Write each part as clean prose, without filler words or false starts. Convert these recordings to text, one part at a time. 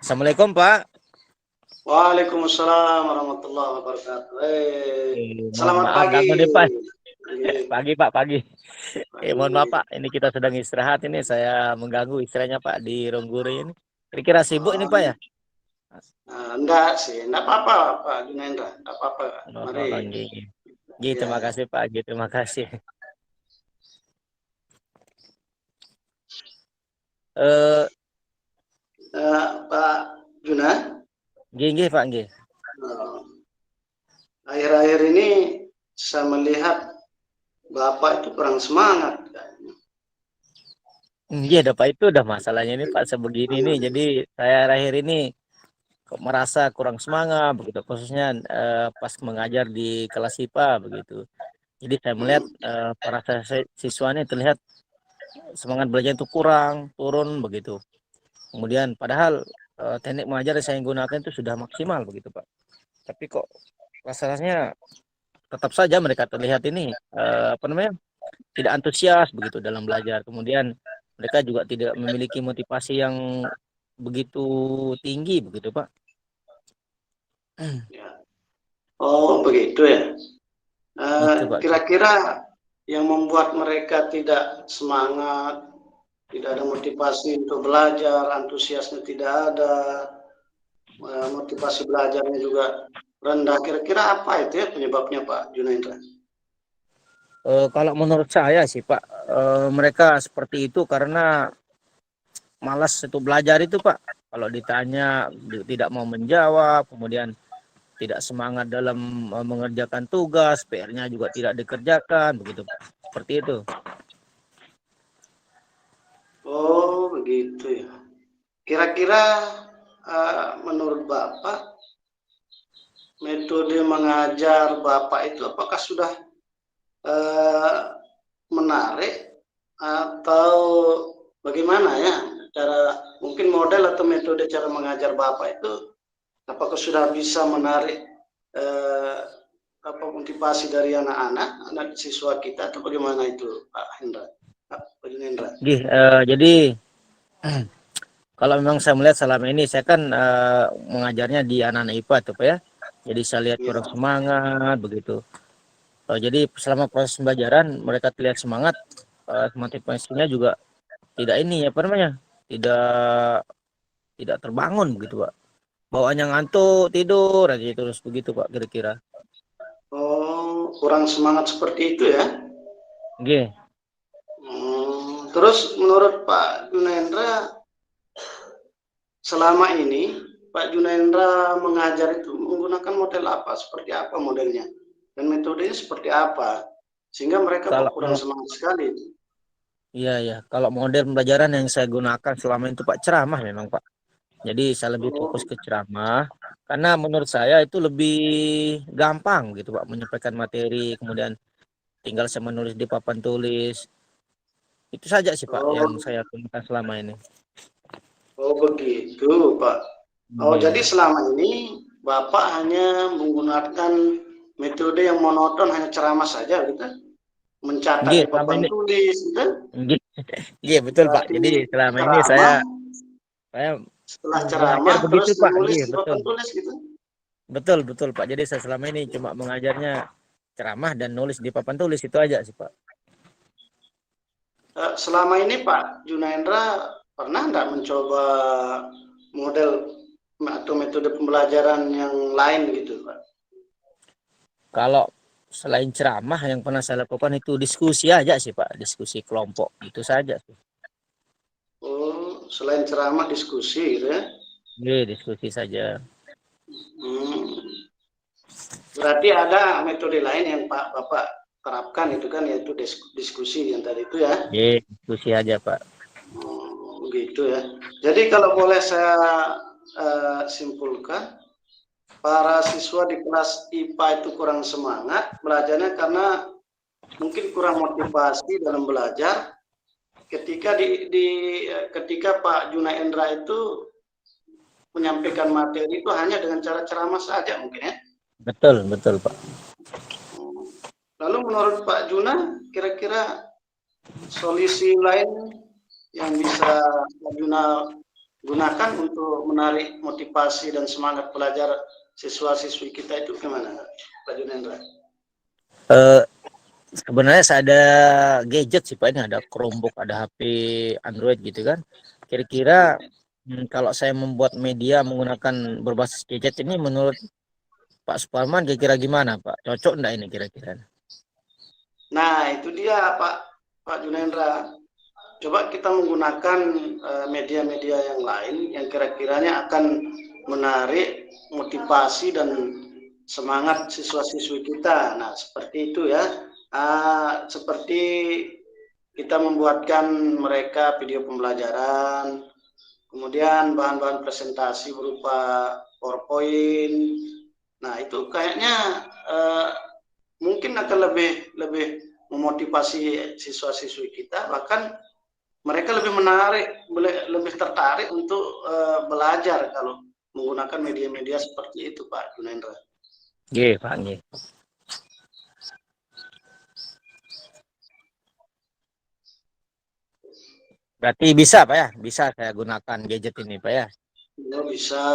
Assalamualaikum Pak. Waalaikumsalam warahmatullahi wabarakatuh. Mohon Selamat maaf pagi. ganggu nih Pak. Pagi, Pagi Pak, pagi. Mohon maaf pagi. Pak, ini kita sedang istirahat ini saya mengganggu istilahnya Pak di Rongguri ini. Kira-kira sibuk ini Oh, Pak ya? enggak sih, enggak apa-apa Pak Junaindra, enggak apa-apa. Mari. Oh, nggih. Nggih, Ya, terima ya. kasih Pak, nggih, terima kasih. Eh, Pak Juna, nggih Pak, nggih. eh, akhir-akhir ini saya melihat Bapak itu kurang semangat. Nggih, ada Pak, itu udah masalahnya ini Pak sebegini nih. Jadi saya akhir ini kok merasa kurang semangat begitu, khususnya pas mengajar di kelas IPA begitu. Jadi saya melihat para siswa ini terlihat semangat belajar itu kurang, turun begitu. Kemudian padahal teknik mengajar yang saya gunakan itu sudah maksimal begitu Pak. Tapi kok rasanya tetap saja mereka terlihat ini apa namanya tidak antusias begitu dalam belajar. Kemudian mereka juga tidak memiliki motivasi yang begitu tinggi begitu Pak. Ya. Oh, begitu ya. Itu Pak. Kira-kira yang membuat mereka tidak semangat, tidak ada motivasi untuk belajar, antusiasnya tidak ada, motivasi belajarnya juga rendah. Kira-kira apa itu ya penyebabnya Pak Junaindra? Kalau menurut saya sih Pak, mereka seperti itu karena malas itu belajar itu Pak. Kalau ditanya tidak mau menjawab, kemudian tidak semangat dalam mengerjakan tugas, PR-nya juga tidak dikerjakan, begitu Pak. Seperti itu. Oh, begitu ya. Kira-kira menurut Bapak, metode mengajar Bapak itu apakah sudah eh, menarik atau bagaimana ya? Cara mungkin model atau metode cara mengajar Bapak itu apakah sudah bisa menarik eh, apa motivasi dari anak-anak, anak siswa kita atau bagaimana itu Pak Hendra? Pak Hendra. Jadi kalau memang saya melihat selama ini saya kan mengajarnya di anak-anak IPA tuh Pak ya. Jadi saya lihat Ya. kurang semangat begitu. Jadi selama proses pembelajaran mereka terlihat semangat, motivasinya juga tidak ini apa namanya? Tidak tidak terbangun begitu Pak. Bawaannya ngantuk, tidur aja terus begitu Pak kira-kira. Oh, kurang semangat seperti itu ya. Nggih. Terus menurut Pak Junendra, selama ini Pak Junendra mengajar itu menggunakan model apa? Seperti apa modelnya? Dan metodenya seperti apa? Sehingga mereka Kalau kok kurang semangat sekali. iya ya, kalau model pembelajaran yang saya gunakan selama itu Pak ceramah memang Pak. Jadi saya lebih fokus Oh, ke ceramah karena menurut saya itu lebih gampang gitu Pak menyampaikan materi, kemudian tinggal saya menulis di papan tulis. Itu saja sih Pak yang oh, saya gunakan selama ini. oh begitu Pak. Oh jadi Iya. selama ini Bapak hanya menggunakan metode yang monoton, hanya ceramah saja gitu? Mencatat Nggih, di selama papan ini. tulis gitu? Nggih. Iya betul Pak. Berarti Jadi selama ini saya ceramah, saya setelah mengajar ceramah begitu terus Pak. menulis Nggih, di betul. papan tulis gitu. Betul, betul Pak. Jadi saya selama ini cuma mengajarnya ceramah dan nulis di papan tulis itu aja sih Pak. Selama ini Pak Junaendra pernah nggak mencoba model atau metode pembelajaran yang lain gitu Pak? Kalau selain ceramah yang pernah saya lakukan itu diskusi aja sih Pak, diskusi kelompok itu saja sih. Oh, selain ceramah diskusi gitu ya? Iya, diskusi saja. Hmm, berarti ada metode lain yang Bapak terapkan itu kan, yaitu diskusi yang tadi itu ya? Iya, diskusi aja Pak. Begitu ya. Jadi kalau boleh saya simpulkan, para siswa di kelas IPA itu kurang semangat belajarnya karena mungkin kurang motivasi dalam belajar. Ketika Pak Junaendra itu menyampaikan materi itu hanya dengan cara ceramah saja mungkin ya. Betul, betul Pak. Lalu menurut Pak Juna, kira-kira solusi lain yang bisa Pak Juna gunakan untuk menarik motivasi dan semangat belajar siswa-siswi kita itu gimana, Pak Junendra? Sebenarnya saya ada gadget sih Pak, ini ada Chromebook, ada HP Android gitu kan. Kira-kira kalau saya membuat media menggunakan berbasis gadget ini menurut Pak Suparman kira-kira gimana Pak? Cocok enggak ini kira-kira? Nah, itu dia Pak Junendra. Coba kita menggunakan media-media yang lain yang kira-kiranya akan menarik motivasi dan semangat siswa-siswi kita. Nah, seperti itu ya. Seperti kita membuatkan mereka video pembelajaran, kemudian bahan-bahan presentasi berupa PowerPoint. Nah, itu kayaknya mungkin akan lebih memotivasi siswa-siswi kita, bahkan mereka lebih lebih tertarik untuk belajar kalau menggunakan media-media seperti itu, Pak Junendra. Iya, Pak. Iya. Berarti bisa Pak ya? Bisa saya gunakan gadget ini Pak ya? Ya, bisa.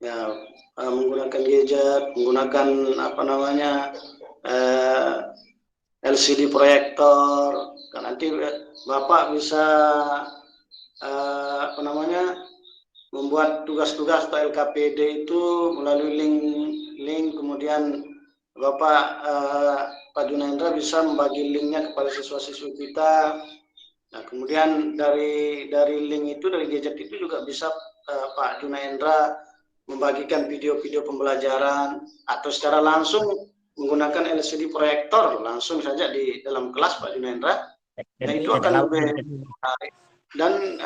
Ya, menggunakan gadget, menggunakan apa namanya LCD proyektor. Kan nanti Bapak bisa apa namanya membuat tugas-tugas atau LKPD itu melalui link kemudian Bapak Pak Junendra bisa membagi linknya kepada siswa-siswi kita. Nah, kemudian dari link itu, dari gadget itu juga bisa Pak Junendra membagikan video-video pembelajaran atau secara langsung menggunakan LCD proyektor langsung saja di dalam kelas Pak Junendra. Nah, itu akan lebih menarik. Dan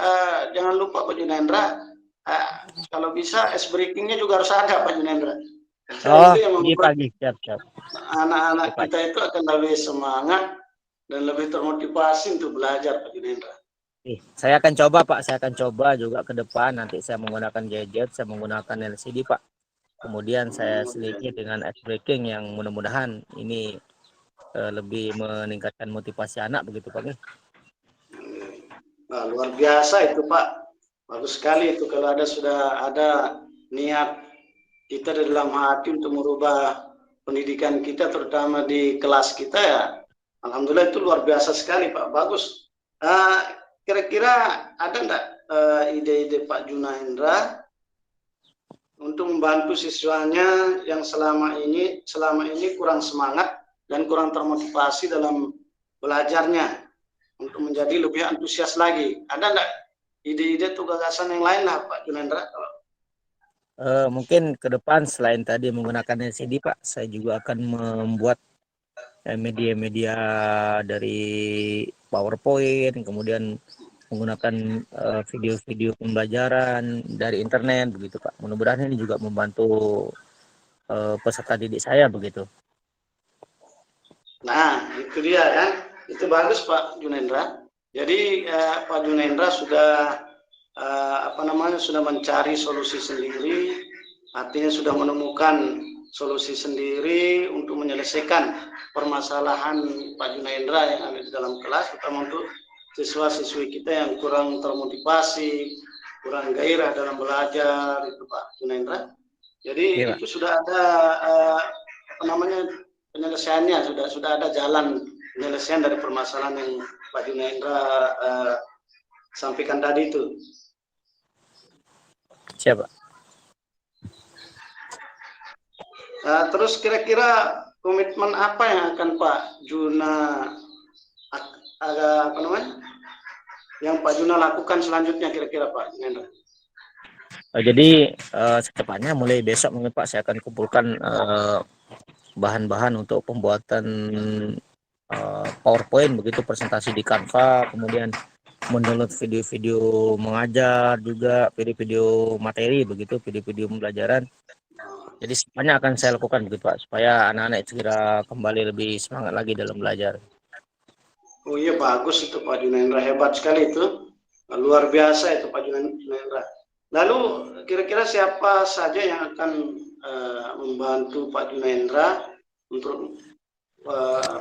jangan lupa Pak Junendra, kalau bisa ice breakingnya juga harus ada Pak Junendra. Oh, Itu yang iya membuat pagi siap. anak-anak kita itu akan lebih semangat dan lebih termotivasi untuk belajar Pak Junendra. Saya akan coba Pak, saya akan coba juga ke depan nanti saya menggunakan gadget, saya menggunakan LCD Pak. Kemudian saya selingi dengan ice breaking yang mudah-mudahan ini lebih meningkatkan motivasi anak begitu Pak. Nah, luar biasa itu Pak, bagus sekali itu kalau sudah ada niat kita di dalam hati untuk merubah pendidikan kita terutama di kelas kita ya. Alhamdulillah itu luar biasa sekali Pak, bagus. Kira-kira ada enggak ide-ide Pak Junendra untuk membantu siswanya yang selama ini kurang semangat dan kurang termotivasi dalam belajarnya untuk menjadi lebih antusias lagi? Ada enggak ide-ide atau gagasan yang lain lah Pak Junendra? Mungkin ke depan selain tadi menggunakan LCD Pak, saya juga akan membuat media-media dari PowerPoint, kemudian menggunakan video-video pembelajaran dari internet begitu Pak. Mudah-mudahan ini juga membantu peserta didik saya begitu. Nah, itu dia kan. Itu bagus Pak Junendra. Jadi Pak Junendra sudah sudah mencari solusi sendiri, artinya sudah menemukan solusi sendiri untuk menyelesaikan permasalahan Pak Junendra yang ada di dalam kelas, terutama untuk siswa-siswi kita yang kurang termotivasi, kurang gairah dalam belajar, itu Pak Junendra. Jadi itu sudah ada penyelesaiannya, sudah ada jalan penyelesaian dari permasalahan yang Pak Junendra sampaikan tadi itu. Siapa? Terus kira-kira komitmen apa yang akan Pak Juna yang Pak Juna lakukan selanjutnya kira-kira Pak Junendra? Jadi secepatnya mulai besok mungkin Pak saya akan kumpulkan bahan-bahan untuk pembuatan PowerPoint begitu, presentasi di Canva, kemudian mendownload video-video mengajar juga, video-video materi begitu, video-video pembelajaran. Jadi semuanya akan saya lakukan begitu Pak, supaya anak-anak segera kembali lebih semangat lagi dalam belajar. Oh iya, bagus itu Pak Junendra, hebat sekali itu, luar biasa itu Pak Junendra. Lalu kira-kira siapa saja yang akan membantu Pak Junendra untuk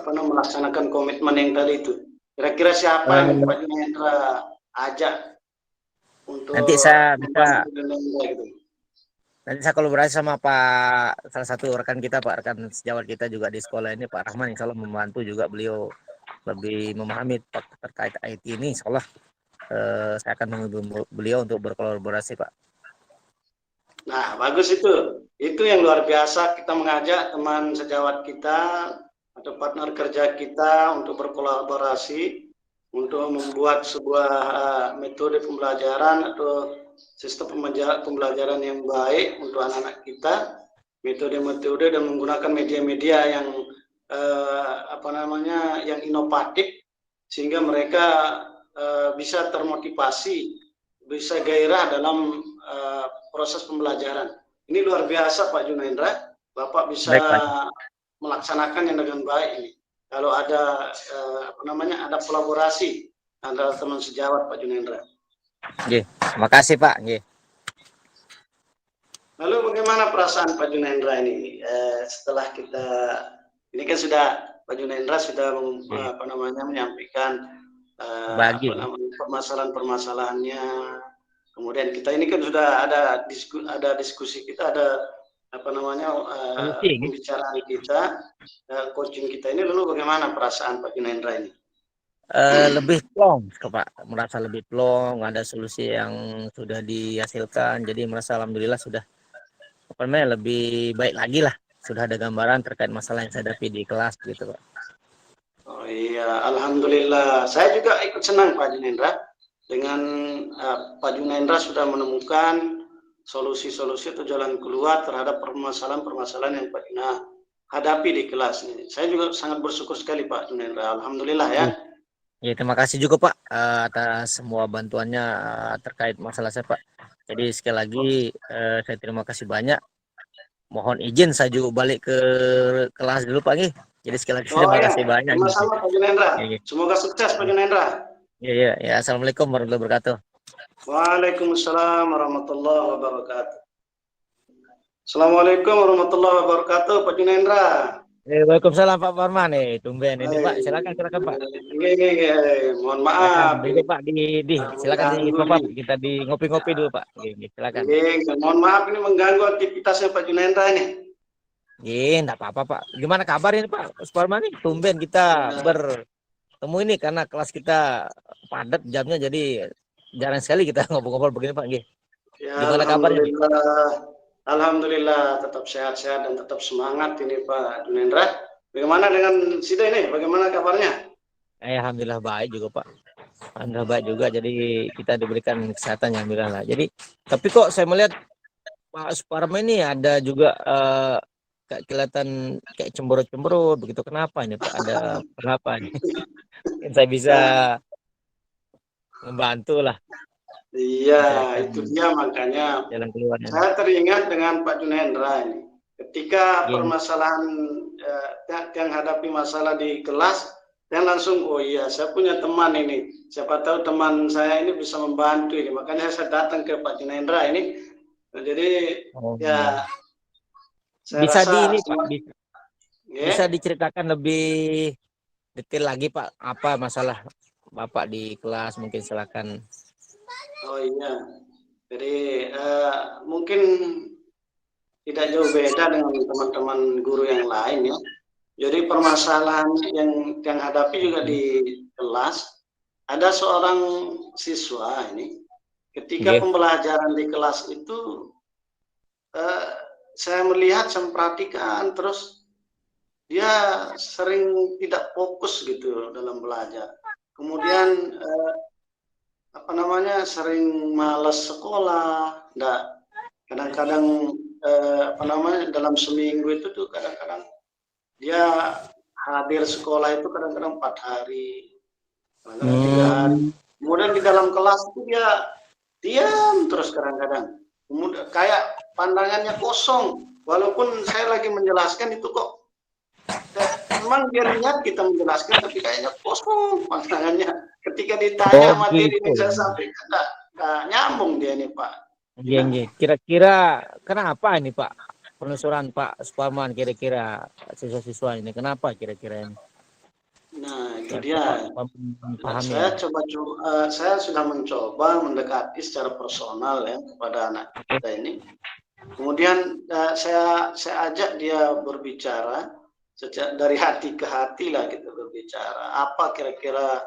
melaksanakan komitmen yang tadi itu? Kira-kira siapa yang Pak Junendra ajak? Nanti untuk saya bisa membantu Junendra gitu. Nanti saya kolaborasi sama Pak, salah satu rekan kita, Pak, rekan sejawat kita juga di sekolah ini, Pak Rahman, insya Allah membantu juga beliau lebih memahami terkait IT ini, insya Allah saya akan menghubungi beliau untuk berkolaborasi, Pak. Nah, bagus itu. Itu yang luar biasa, kita mengajak teman sejawat kita atau partner kerja kita untuk berkolaborasi untuk membuat sebuah metode pembelajaran atau sistem pembelajaran yang baik untuk anak-anak kita, metode-metode dan menggunakan media-media yang yang inovatif sehingga mereka bisa termotivasi, bisa gairah dalam proses pembelajaran. Ini luar biasa Pak Junendra, Bapak bisa Baik, Pak. melaksanakannya dengan baik ini. Kalau ada ada kolaborasi antara teman sejawat Pak Junendra. Oke, terima kasih, Pak. Oke. Lalu bagaimana perasaan Pak Junendra ini setelah kita ini kan sudah Pak Junendra sudah menyampaikan Bagi. permasalahan-permasalahannya. Kemudian kita ini kan sudah ada diskusi kita, ada pembicaraan kita, coaching kita ini. Lalu bagaimana perasaan Pak Junendra ini? Lebih plong, Pak, merasa lebih plong, ada solusi yang sudah dihasilkan, jadi merasa alhamdulillah sudah lebih baik lagi lah, sudah ada gambaran terkait masalah yang saya hadapi di kelas gitu, Pak. Oh iya, alhamdulillah. Saya juga ikut senang Pak Junendra dengan Pak Junendra sudah menemukan solusi-solusi atau jalan keluar terhadap permasalahan-permasalahan yang Pak Juna hadapi di kelas ini. Saya juga sangat bersyukur sekali Pak Junendra. Alhamdulillah ya. Ya, terima kasih juga Pak atas semua bantuannya terkait masalah saya Pak. Jadi sekali lagi saya terima kasih banyak. Mohon izin saya juga balik ke kelas dulu Pak. Jadi sekali lagi terima kasih banyak. Sama-sama Pak Junendra. Ya. Semoga sukses Pak Junendra. Ya. Assalamualaikum warahmatullahi wabarakatuh. Waalaikumsalam warahmatullahi wabarakatuh. Assalamualaikum warahmatullahi wabarakatuh Pak Junendra. Waalaikumsalam Pak Parman tumben ini Pak, silakan Pak. Mohon maaf ini Pak silakan di Pak kita di ngopi-ngopi dulu Pak. Silakan. Mohon maaf ini mengganggu aktivitasnya Pak Junendra ini. Enggak apa-apa Pak. Gimana kabar ini Pak Parman nih? Tumben kita bertemu ini karena kelas kita padat jamnya jadi jarang sekali kita ngobrol-ngobrol begini Pak. Ya, gimana kabarnya? Alhamdulillah tetap sehat-sehat dan tetap semangat ini Pak Junendra. Bagaimana dengan Sida ini? Bagaimana kabarnya? Alhamdulillah baik juga Pak. Alhamdulillah baik juga. Jadi kita diberikan kesehatan yang alhamdulillah. Jadi tapi kok saya melihat Pak Suparman ini ada juga kayak kelihatan kayak cemberut-cemberut begitu. Kenapa ini Pak? Ada kenapa nih? Saya bisa membantu lah. Iya, itu dia makanya jalan keluarnya. Saya teringat dengan Pak Junendra ini. Ketika permasalahan yang hadapi masalah di kelas, saya langsung, oh iya, saya punya teman ini. Siapa tahu teman saya ini bisa membantu ini. Makanya saya datang ke Pak Junendra ini. Jadi saya bisa rasa ini Pak, bisa diceritakan lebih detail lagi Pak, apa masalah Bapak di kelas, mungkin silakan. Oh iya, jadi mungkin tidak jauh beda dengan teman-teman guru yang lain ya. Jadi permasalahan yang hadapi juga di kelas, ada seorang siswa ini, ketika pembelajaran di kelas itu, saya melihat, saya perhatikan terus dia sering tidak fokus gitu dalam belajar. Kemudian sering malas sekolah, kadang-kadang dalam seminggu itu tuh kadang-kadang dia hadir sekolah itu kadang-kadang 4 hari, kadang-kadang 3 hari. Kemudian di dalam kelas itu dia diam terus kadang-kadang. Kemudian kayak pandangannya kosong, walaupun saya lagi menjelaskan itu kok memang dia lihat kita menjelaskan tapi kayaknya kosong pandangannya. Ketika ditanya materi ini saya sampaikan nggak nyambung dia nih Pak. Kira-kira kenapa ini Pak penelusuran Pak Suparman, kira-kira siswa-siswa ini kenapa kira-kira ini? Nah, itu yang dia. Dan pahami ya. saya sudah mencoba mendekati secara personal ya kepada anak kita ini. Kemudian saya ajak dia berbicara dari hati ke hati lah kita berbicara. Apa kira-kira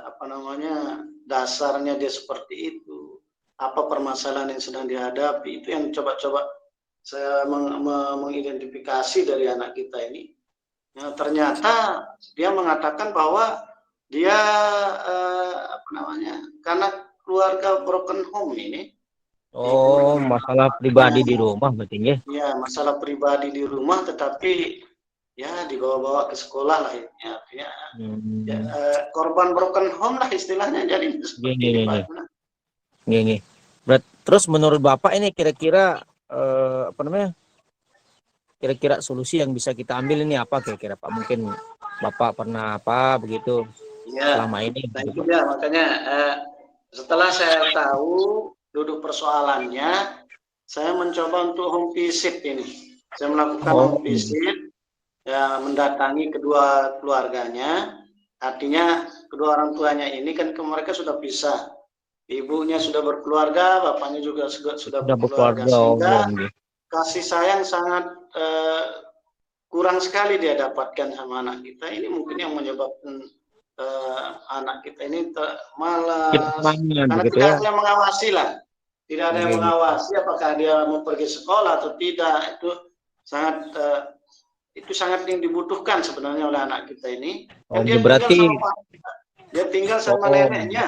apa namanya dasarnya dia seperti itu? Apa permasalahan yang sedang dihadapi? Itu yang coba-coba saya mengidentifikasi dari anak kita ini. Ya, ternyata dia mengatakan bahwa dia apa namanya karena keluarga broken home ini, Oh, ibunya masalah pribadi di rumah berarti ya. ya masalah pribadi di rumah, tetapi ya dibawa-bawa ke sekolah lah ya, artinya ya, Hmm. korban broken home lah istilahnya, jadi seperti Gini, ini gini, Pak. gini. Terus menurut Bapak ini kira-kira apa namanya? Kira-kira solusi yang bisa kita ambil ini apa kira-kira Pak? Mungkin Bapak pernah apa begitu Ya, selama ini nah gitu itu Pak. dia makanya setelah saya tahu duduk persoalannya, saya mencoba untuk home visit ini. Saya melakukan Oh, home visit, ya, mendatangi kedua keluarganya. Artinya kedua orang tuanya ini kan mereka sudah pisah. Ibunya sudah berkeluarga, bapaknya juga sudah sudah berkeluarga, berkeluarga oh, sehingga gitu. kasih sayang sangat kurang sekali dia dapatkan sama anak kita. Ini mungkin yang menyebabkan anak kita ini Tidak malas semangat karena begitu tidak ya. ada yang mengawasi lah, tidak ada yang Gini. mengawasi apakah dia mau pergi sekolah atau tidak. Sangat itu sangat yang dibutuhkan sebenarnya oleh anak kita ini. Oh, Kan dia tinggal berarti sama dia tinggal sama oh neneknya.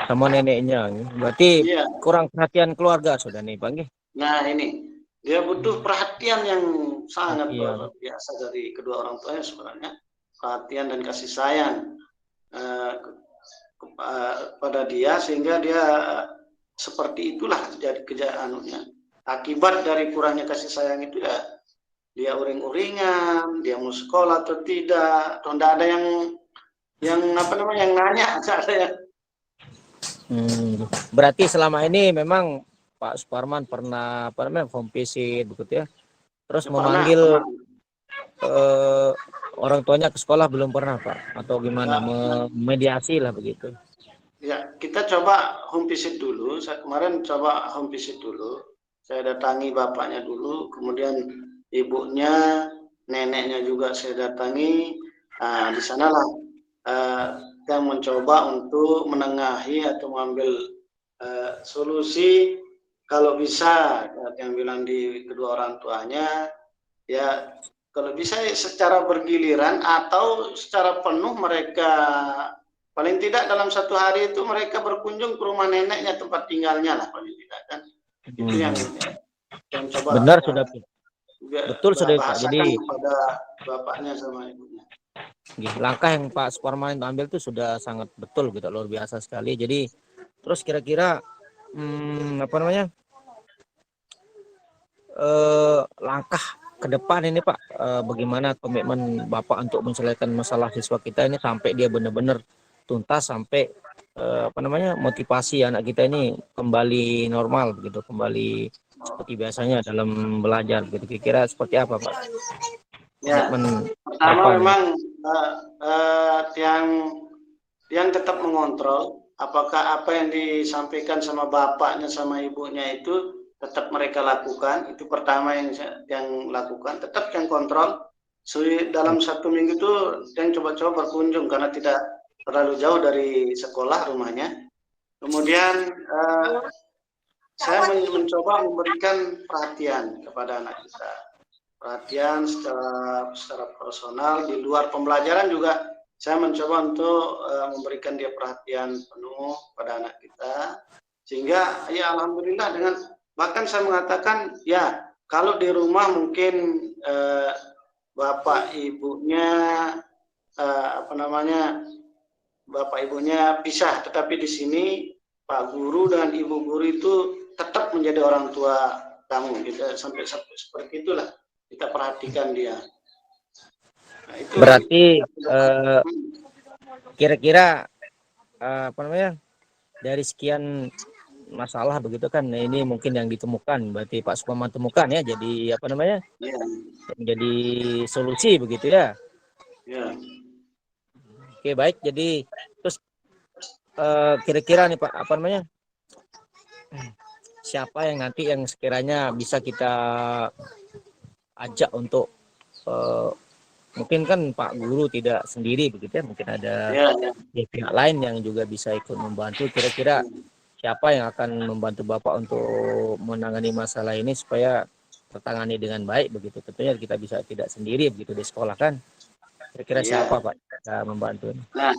sama neneknya. Berarti Iya. kurang perhatian keluarga sudah nih Bang. Nah ini dia butuh perhatian yang sangat Perhatian. luar biasa dari kedua orang tuanya sebenarnya, perhatian dan kasih sayang uh, pada dia, sehingga dia seperti itulah jadi kejahatannya. Akibat dari kurangnya kasih sayang itu ya dia uring-uringan, dia mau sekolah atau tidak, atau tidak ada yang apa namanya yang nanya, ada yang Berarti selama ini memang Pak Suparman pernah apa namanya home visit begitu ya. Terus ya, pernah. memanggil orang tuanya ke sekolah belum pernah Pak atau gimana Nah, memediasi lah begitu. ya, kita coba home visit dulu. Saya kemarin coba home visit dulu. Saya datangi bapaknya dulu, kemudian ibunya, neneknya juga saya datangi. Nah, di sanalah yang mencoba untuk menengahi atau mengambil solusi kalau bisa, yang bilang di kedua orang tuanya, ya kalau bisa secara bergiliran atau secara penuh mereka. Paling tidak dalam satu hari itu mereka berkunjung ke rumah neneknya, tempat tinggalnya lah paling tidak kan. Itu yang coba Benar sudah betul sudah Pak. bahasakan Jadi kepada bapaknya sama ibunya. langkah yang Pak Suparman ambil itu sudah sangat betul gitu, luar biasa sekali. Jadi terus kira-kira apa namanya langkah ke depan ini Pak, bagaimana komitmen Bapak untuk menyelesaikan masalah siswa kita ini sampai dia benar-benar tuntas, sampai apa namanya motivasi anak kita ini kembali normal begitu, kembali seperti biasanya dalam belajar gitu. Kira-kira seperti apa Pak Ya, komitmen pertama depan ini? memang yang tetap mengontrol apakah apa yang disampaikan sama bapaknya sama ibunya itu tetap mereka lakukan. Itu pertama yang lakukan, tetap yang kontrol. Dalam satu minggu itu yang coba-coba berkunjung karena tidak terlalu jauh dari sekolah rumahnya. Kemudian saya mencoba memberikan perhatian kepada anak kita, perhatian secara personal. Di luar pembelajaran juga saya mencoba untuk memberikan dia perhatian penuh pada anak kita, sehingga ya alhamdulillah, dengan bahkan saya mengatakan ya kalau di rumah mungkin bapak ibunya apa namanya bapak ibunya pisah, tetapi di sini Pak Guru dan Ibu Guru itu tetap menjadi orang tua kamu, gitu. Sampai seperti itulah kita perhatikan dia. Nah, itu Berarti yang kira-kira apa namanya dari sekian masalah begitu kan, nah ini mungkin yang ditemukan berarti Pak Suparman temukan ya, jadi apa namanya ya, menjadi solusi begitu ya. ya. Oke, baik. Jadi terus kira-kira nih Pak, apa namanya? Siapa yang nanti yang sekiranya bisa kita ajak untuk eh, mungkin kan Pak Guru tidak sendiri begitu ya, mungkin ada Ya, ya. pihak lain yang juga bisa ikut membantu. Kira-kira siapa yang akan membantu Bapak untuk menangani masalah ini supaya tertangani dengan baik begitu. Tentunya kita bisa tidak sendiri begitu di sekolah kan. Kira-kira Iya. siapa Pak yang bisa membantu? Nah,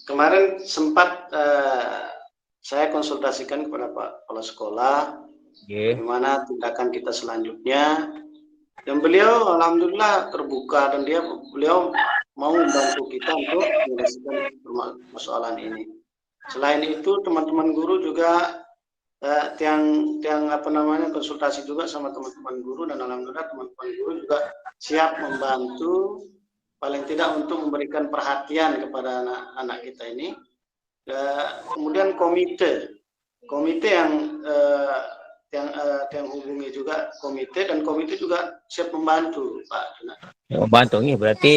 kemarin sempat saya konsultasikan kepada Pak Kepala Sekolah Oke. bagaimana tindakan kita selanjutnya. Dan beliau alhamdulillah terbuka dan beliau mau membantu kita untuk menyelesaikan persoalan ini. Selain itu teman-teman guru juga yang apa namanya konsultasi juga sama teman-teman guru, dan alhamdulillah teman-teman guru juga siap membantu paling tidak untuk memberikan perhatian kepada anak-anak kita ini. Kemudian komite yang hubungi juga komite, dan komite juga siap membantu Pak. Membantu nih berarti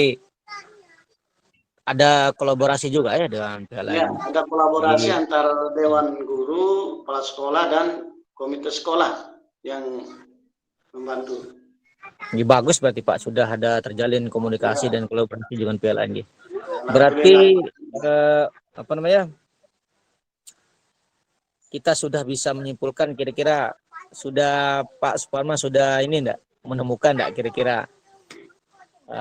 ada kolaborasi juga ya dengan pihak Ya, lain. ada kolaborasi Jadi antara Dewan Guru, Kepala Sekolah, dan Komite Sekolah yang membantu. ini bagus berarti Pak sudah ada terjalin komunikasi Ya, dan kolaborasi dengan pihak lain. alhamdulillah. Berarti apa namanya? Kita sudah bisa menyimpulkan kira-kira sudah Pak Suparman sudah ini enggak menemukan enggak kira-kira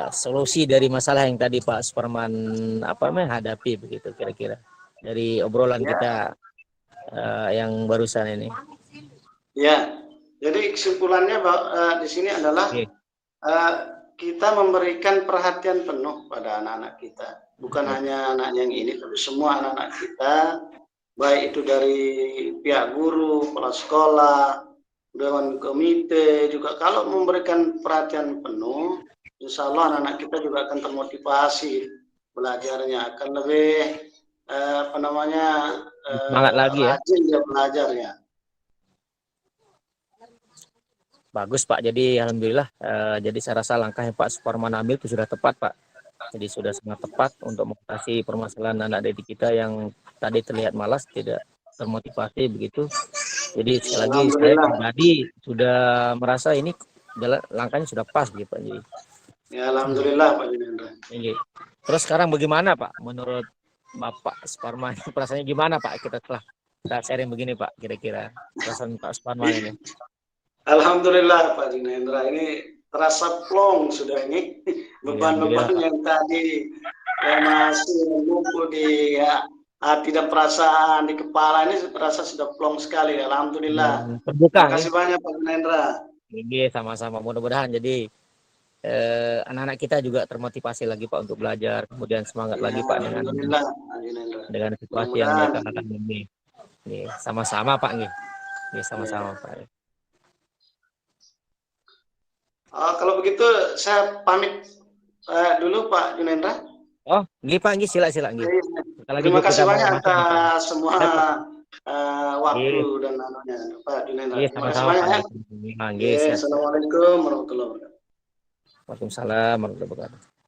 solusi dari masalah yang tadi Pak Suparman apa menghadapi begitu kira-kira dari obrolan Ya, kita yang barusan ini. ya. Jadi kesimpulannya di sini adalah Oke. kita memberikan perhatian penuh pada anak-anak kita. Bukan hanya anak yang ini, tapi semua anak-anak kita, baik itu dari pihak guru, kepala sekolah, dewan komite juga. Kalau memberikan perhatian penuh, insya Allah anak-anak kita juga akan termotivasi belajarnya, akan lebih apa namanya Semangat lagi ya. rajin dia belajarnya. Bagus Pak. Jadi alhamdulillah jadi saya rasa langkah yang Pak Suparman ambil itu sudah tepat Pak. Jadi sudah sangat tepat untuk mengatasi permasalahan anak didik kita yang tadi terlihat malas, tidak termotivasi begitu. Jadi sekali lagi saya Alhamdulillah. pribadi sudah merasa ini langkahnya sudah pas gitu Pak. Jadi, Ya, alhamdulillah Pak Junendra. terus sekarang bagaimana Pak? Menurut Bapak Suparman, perasaannya gimana Pak? Kita sharing begini Pak, kira-kira perasaan Pak Suparman ini. Alhamdulillah Pak Junendra, ini terasa plong sudah ini. Beban-beban yang tadi masih menumpuk di hati dan perasaan di kepala ini terasa sudah plong sekali. Alhamdulillah. Terbuka Terima kasih banyak Pak Junendra. Ini sama-sama, mudah-mudahan jadi anak-anak kita juga termotivasi lagi Pak untuk belajar, kemudian semangat lagi Pak dengan situasi yang mereka alami ini. Sama-sama Pak nih. Sama-sama Pak. Kalau begitu saya pamit dulu Pak Junendra. Oh, nggih Pak, nggih sila-sila nggih. Terima kasih banyak atas semua waktu dan anunya Pak Junendra. Terima kasih banyak ya. Assalamualaikum warahmatullahi wabarakatuh. Waalaikumsalam warahmatullahi wabarakatuh.